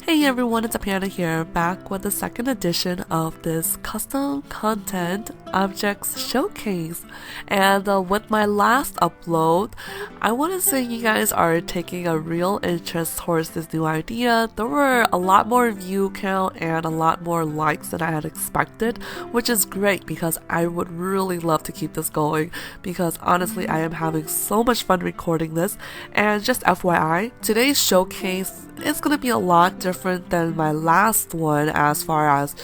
Hey everyone, it's Apanda here, back with the second edition of this custom content objects showcase. And with my last upload, I want to say you guys are taking a real interest towards this new idea. There were a lot more view count and a lot more likes than I had expected, which is great because I would really love to keep this going because honestly, I am having so much fun recording this. And just FYI, today's showcase is going to be a lot different than my last one as far as,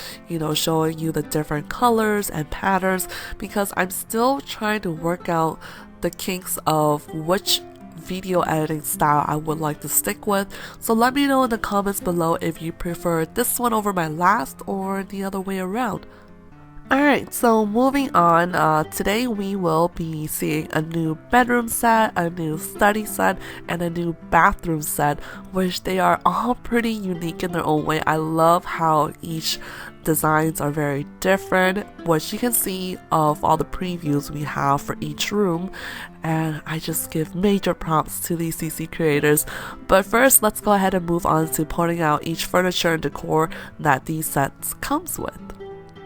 showing you the different colors and patterns because I'm still trying to work out the kinks of which video editing style I would like to stick with. So let me know in the comments below if you prefer this one over my last or the other way around. Alright, so moving on, today we will be seeing a new bedroom set, a new study set, and a new bathroom set, which they are all pretty unique in their own way. I love how each designs are very different, which you can see of all the previews we have for each room, and I just give major props to these CC creators. But first, let's go ahead and move on to pointing out each furniture and decor that these sets comes with.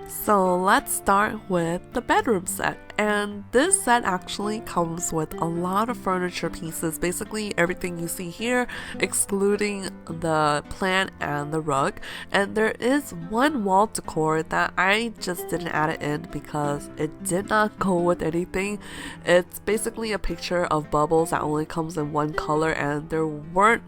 So let's start with the bedroom set, and this set actually comes with a lot of furniture pieces, basically everything you see here excluding the plant and the rug. And there is one wall decor that I just didn't add it in because it did not go with anything. It's basically a picture of bubbles that only comes in one color, and there weren't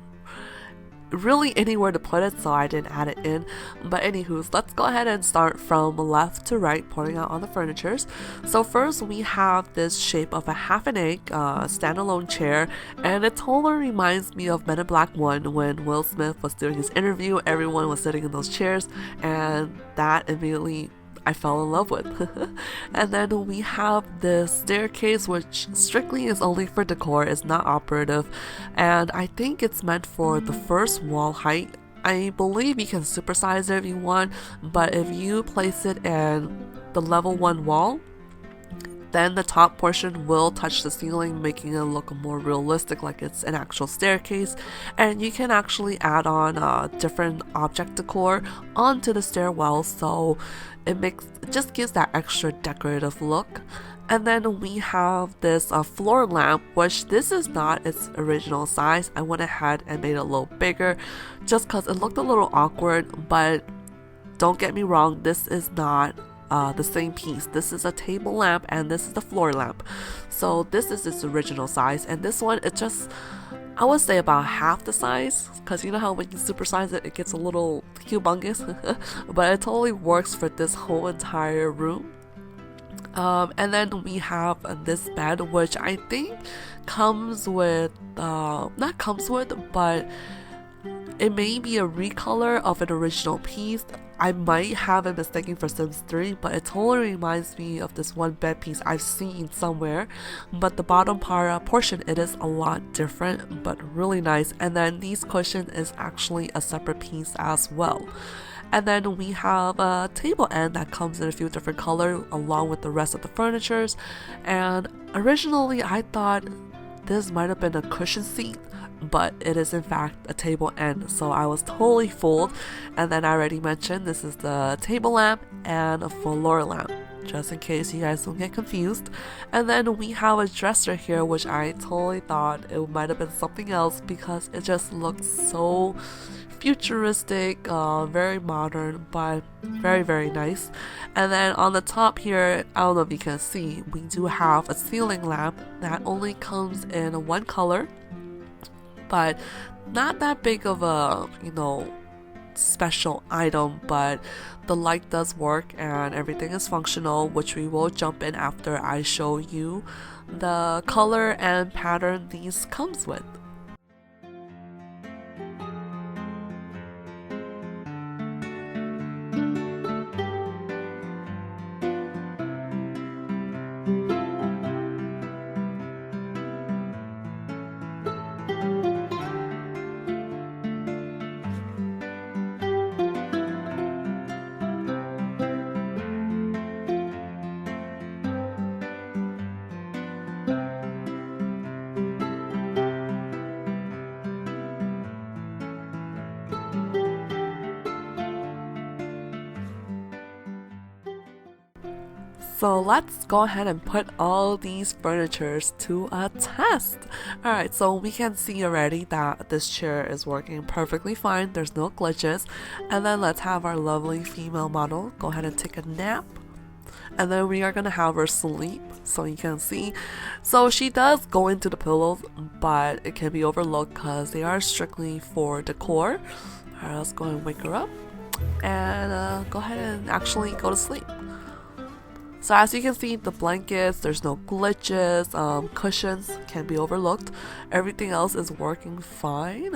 really anywhere to put it, so I didn't add it in. But anywho, let's go ahead and start from left to right, pointing out on the furnitures. So first we have this shape of a half an egg standalone chair, and it totally reminds me of Men in Black 1 when Will Smith was doing his interview. Everyone was sitting in those chairs, and that immediately I fell in love with. And then we have this staircase, which strictly is only for decor, is not operative, and I think it's meant for the first wall height. I believe you can supersize it if you want, but if you place it in the level 1 wall, then the top portion will touch the ceiling, making it look more realistic, like it's an actual staircase. And you can actually add on different object decor onto the stairwell, so it just gives that extra decorative look. And then we have this floor lamp, which this is not its original size. I went ahead and made it a little bigger just because it looked a little awkward, but don't get me wrong, this is not the same piece. This is a table lamp and this is the floor lamp. So this is its original size, and this one, it just, I would say about half the size, because you know how when you supersize it, it gets a little humongous. But it totally works for this whole entire room. And then we have this bed, which I think comes with, not comes with, but it may be a recolor of an original piece. I might have it mistaken for Sims 3, but it totally reminds me of this one bed piece I've seen somewhere. But the bottom portion, it is a lot different, but really nice. And then these cushion is actually a separate piece as well. And then we have a table end that comes in a few different colors along with the rest of the furnitures. And originally I thought this might have been a cushion seat, but it is in fact a table end, so I was totally fooled. And then I already mentioned this is the table lamp and a floor lamp, just in case you guys don't get confused. And then we have a dresser here, which I totally thought it might have been something else because it just looks so futuristic, very modern, but very, very nice. And then on the top here, I don't know if you can see, we do have a ceiling lamp that only comes in one color, but not that big of a, special item, but the light does work and everything is functional, which we will jump in after I show you the color and pattern these comes with. So let's go ahead and put all these furnitures to a test. Alright, so we can see already that this chair is working perfectly fine. There's no glitches. And then let's have our lovely female model go ahead and take a nap. And then we are going to have her sleep, so you can see. So she does go into the pillows, but it can be overlooked because they are strictly for decor. Alright, let's go and wake her up and go ahead and actually go to sleep. So as you can see, the blankets, there's no glitches, cushions can be overlooked. Everything else is working fine,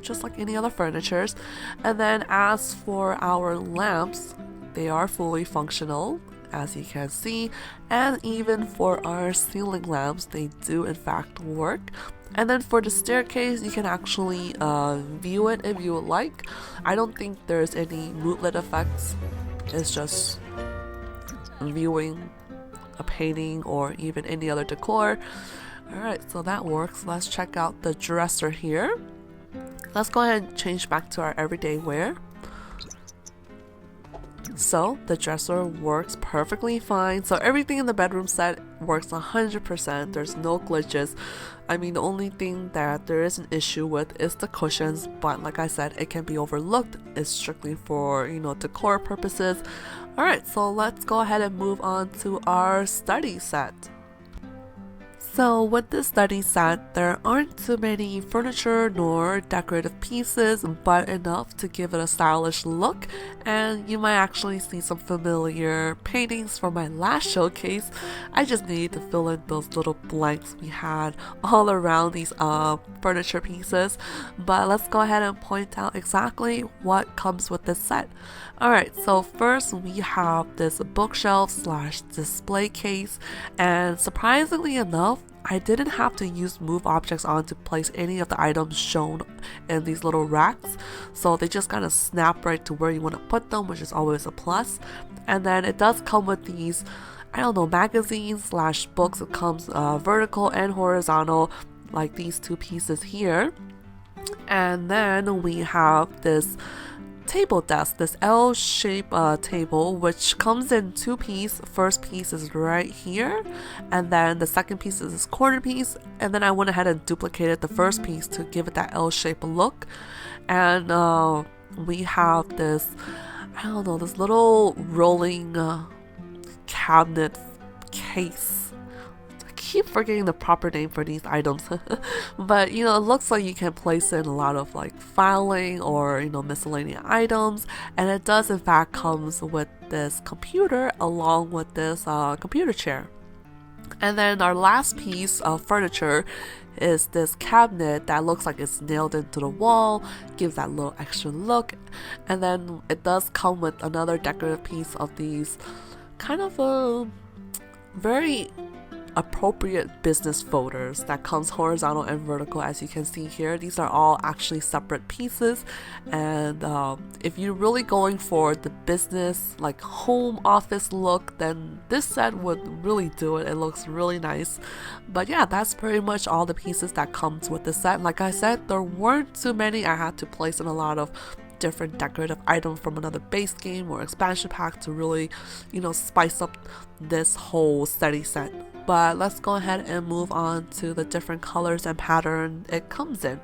just like any other furnitures. And then as for our lamps, they are fully functional, as you can see. And even for our ceiling lamps, they do in fact work. And then for the staircase, you can actually view it if you would like. I don't think there's any moodlet effects. It's just viewing a painting or even any other decor. Alright, so that works. Let's check out the dresser here. Let's go ahead and change back to our everyday wear. So the dresser works perfectly fine. So everything in the bedroom set works 100%. There's no glitches. I mean, the only thing that there is an issue with is the cushions, but like I said, it can be overlooked. It's strictly for, decor purposes. Alright, so let's go ahead and move on to our study set. So with this study set, there aren't too many furniture nor decorative pieces, but enough to give it a stylish look. And you might actually see some familiar paintings from my last showcase. I just needed to fill in those little blanks we had all around these furniture pieces. But let's go ahead and point out exactly what comes with this set. Alright, so first we have this bookshelf slash display case, and surprisingly enough, I didn't have to use move objects on to place any of the items shown in these little racks, so they just kind of snap right to where you want to put them, which is always a plus. And then it does come with these, magazines slash books. It comes vertical and horizontal, like these two pieces here. And then we have this table desk, this L-shaped table, which comes in two pieces. First piece is right here, and then the second piece is this corner piece. And then I went ahead and duplicated the first piece to give it that L-shaped look. And we have this, this little rolling cabinet case. Keep forgetting the proper name for these items. But it looks like you can place in a lot of like filing or miscellaneous items, and it does in fact comes with this computer along with this computer chair. And then our last piece of furniture is this cabinet that looks like it's nailed into the wall, gives that little extra look. And then it does come with another decorative piece of these kind of very appropriate business folders that comes horizontal and vertical. As you can see here, these are all actually separate pieces. And if you're really going for the business like home office look, then this set would really do it. It looks really nice. But yeah, that's pretty much all the pieces that comes with the set. Like I said, there weren't too many. I had to place in a lot of different decorative items from another base game or expansion pack to really spice up this whole study set. But let's go ahead and move on to the different colors and pattern it comes in.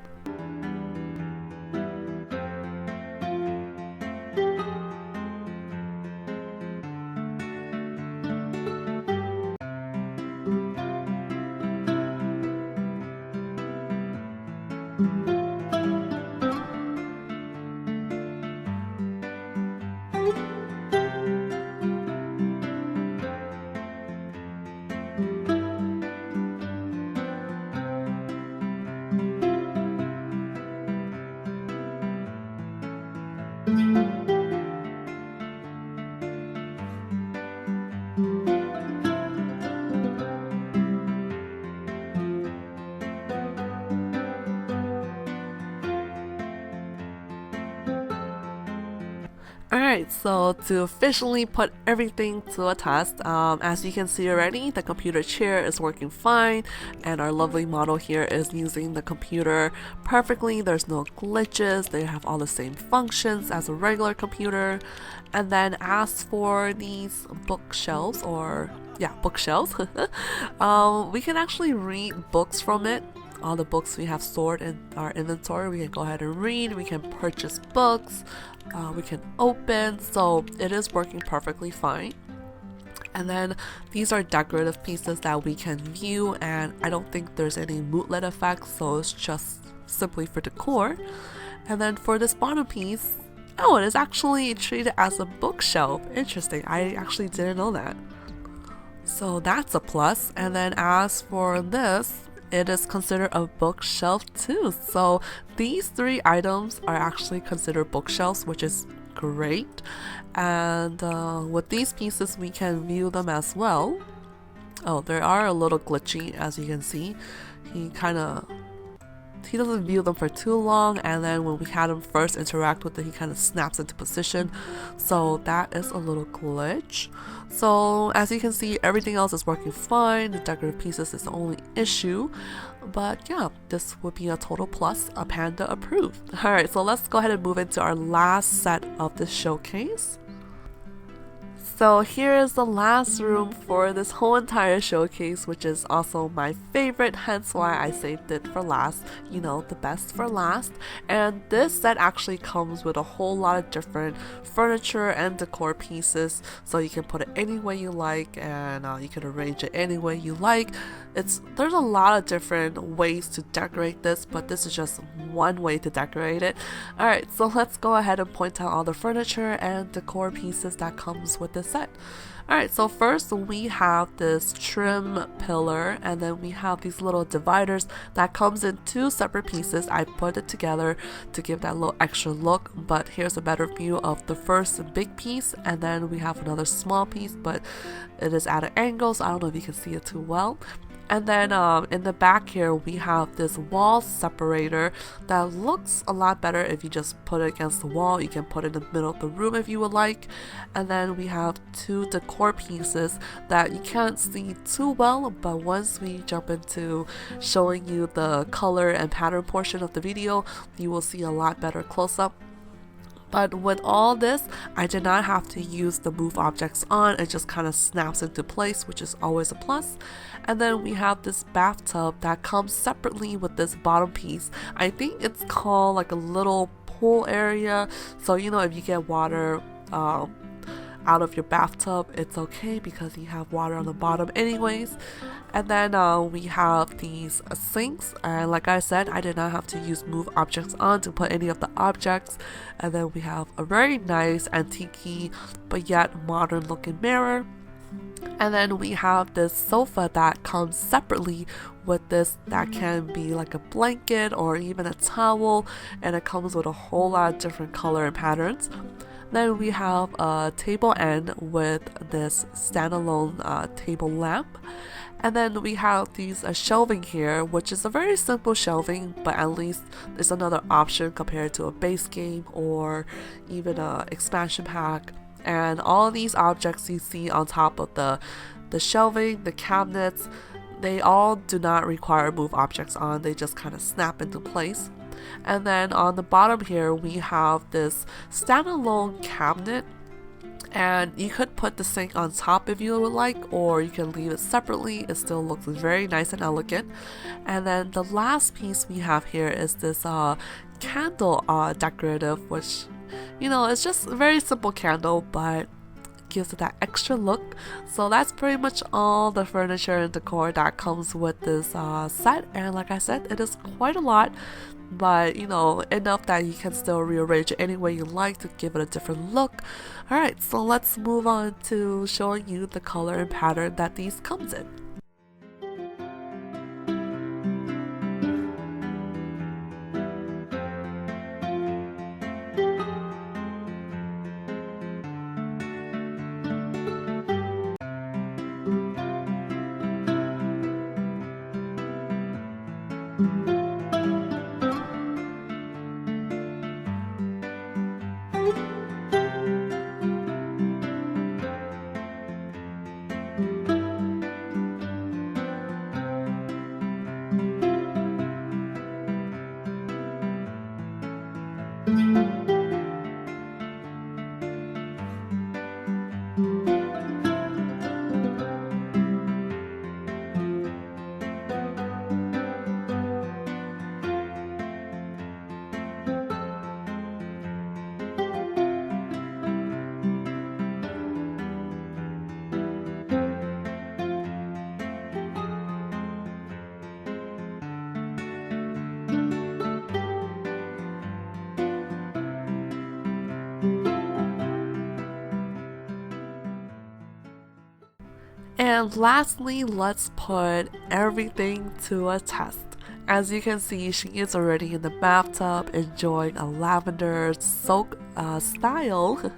Alright, so to officially put everything to a test, as you can see already, the computer chair is working fine, and our lovely model here is using the computer perfectly. There's no glitches, they have all the same functions as a regular computer. And then as for these bookshelves, or yeah, bookshelves, we can actually read books from it. All the books we have stored in our inventory, we can go ahead and read, we can purchase books, we can open, so it is working perfectly fine. And then these are decorative pieces that we can view, and I don't think there's any moodlet effects, so it's just simply for decor. And then for this bottom piece, oh, it is actually treated as a bookshelf. Interesting, I actually didn't know that. So that's a plus. And then as for this, it is considered a bookshelf too. So these three items are actually considered bookshelves, which is great. And with these pieces, we can view them as well. Oh, they are a little glitchy, as you can see. He doesn't view them for too long, and then when we had him first interact with it, he kind of snaps into position, so that is a little glitch. So as you can see, everything else is working fine. The decorative pieces is the only issue, but yeah, this would be a total plus, a Panda approved. Alright, so let's go ahead and move into our last set of this showcase. So here is the last room for this whole entire showcase, which is also my favorite, hence why I saved it for last, you know, the best for last. And this set actually comes with a whole lot of different furniture and decor pieces, so you can put it any way you like, and you can arrange it any way you like. There's a lot of different ways to decorate this, but this is just one way to decorate it. Alright, so let's go ahead and point out all the furniture and decor pieces that comes with this set. Alright, so first we have this trim pillar, and then we have these little dividers that comes in two separate pieces. I put it together to give that little extra look, but here's a better view of the first big piece, and then we have another small piece, but it is at an angle, so I don't know if you can see it too well. And then in the back here, we have this wall separator that looks a lot better if you just put it against the wall. You can put it in the middle of the room if you would like. And then we have two decor pieces that you can't see too well, but once we jump into showing you the color and pattern portion of the video, you will see a lot better close-up. But with all this, I did not have to use the move objects on. It just kind of snaps into place, which is always a plus. And then we have this bathtub that comes separately with this bottom piece. I think it's called like a little pool area. So, you know, if you get water out of your bathtub, it's okay because you have water on the bottom anyways. And then we have these sinks, and like I said, I did not have to use move objects on to put any of the objects. And then we have a very nice antique but yet modern looking mirror. And then we have this sofa that comes separately with this that can be like a blanket or even a towel, and it comes with a whole lot of different color and patterns. Then we have a table end with this standalone table lamp. And then we have these shelving here, which is a very simple shelving, but at least there's another option compared to a base game or even a expansion pack. And all of these objects you see on top of the shelving, the cabinets, they all do not require move objects on. They just kind of snap into place. And then on the bottom here, we have this standalone cabinet, and you could put the sink on top if you would like, or you can leave it separately. It still looks very nice and elegant. And then the last piece we have here is this candle decorative, which, you know, it's just a very simple candle, but gives it that extra look. So that's pretty much all the furniture and decor that comes with this set. And like I said, it is quite a lot, but you know, enough that you can still rearrange it any way you like to give it a different look. Alright, so let's move on to showing you the color and pattern that these comes in. And lastly, let's put everything to a test. As you can see, she is already in the bathtub enjoying a lavender soak style.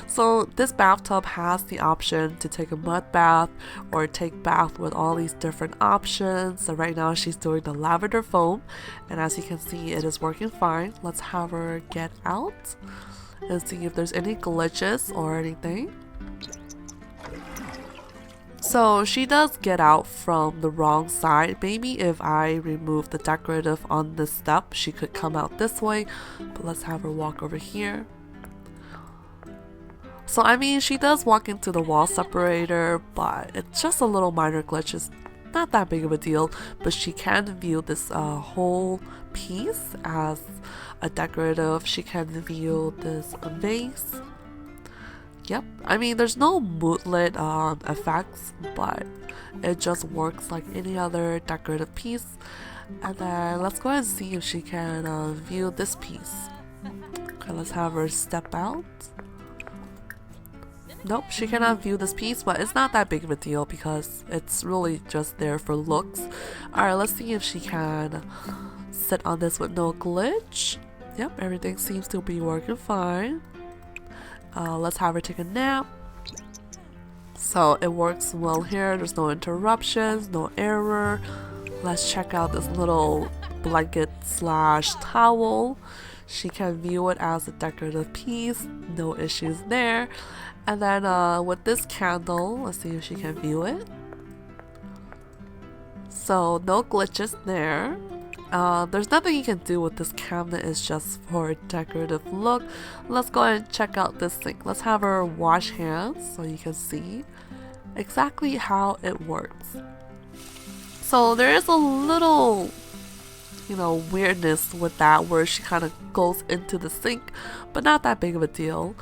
So this bathtub has the option to take a mud bath or take bath with all these different options. So right now she's doing the lavender foam, and as you can see, it is working fine. Let's have her get out and see if there's any glitches or anything. So she does get out from the wrong side. Maybe if I remove the decorative on this step, she could come out this way. But let's have her walk over here. So I mean, she does walk into the wall separator, but it's just a little minor glitch. It's not that big of a deal. But she can view this whole piece as a decorative. She can view this vase. Yep, I mean there's no moodlet effects, but it just works like any other decorative piece. And then let's go ahead and see if she can view this piece. Okay, let's have her step out. Nope, she cannot view this piece, but it's not that big of a deal because it's really just there for looks. Alright, let's see if she can sit on this with no glitch. Yep, everything seems to be working fine. Let's have her take a nap. So it works well here. There's no interruptions, no error. Let's check out this little blanket slash towel. She can view it as a decorative piece. No issues there. And then with this candle, let's see if she can view it. So no glitches there. There's nothing you can do with this cabinet, it's just for a decorative look. Let's go ahead and check out this sink. Let's have her wash hands so you can see exactly how it works. So there is a little, weirdness with that where she kind of goes into the sink, but not that big of a deal.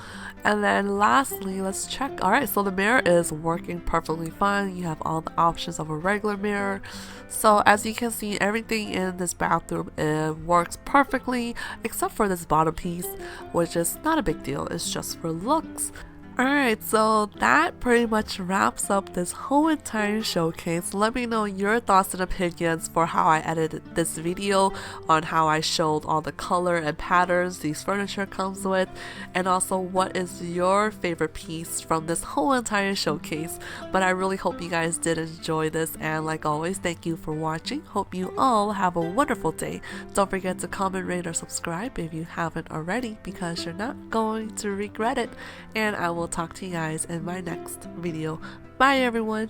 And then lastly, let's check. Alright, so the mirror is working perfectly fine. You have all the options of a regular mirror. So as you can see, everything in this bathroom, it works perfectly except for this bottom piece, which is not a big deal. It's just for looks. Alright, so that pretty much wraps up this whole entire showcase. Let me know your thoughts and opinions for how I edited this video, on how I showed all the color and patterns these furniture comes with, and also what is your favorite piece from this whole entire showcase. But I really hope you guys did enjoy this, and like always, thank you for watching. Hope you all have a wonderful day. Don't forget to comment, rate, or subscribe if you haven't already, because you're not going to regret it. And I will talk to you guys in my next video. Bye everyone!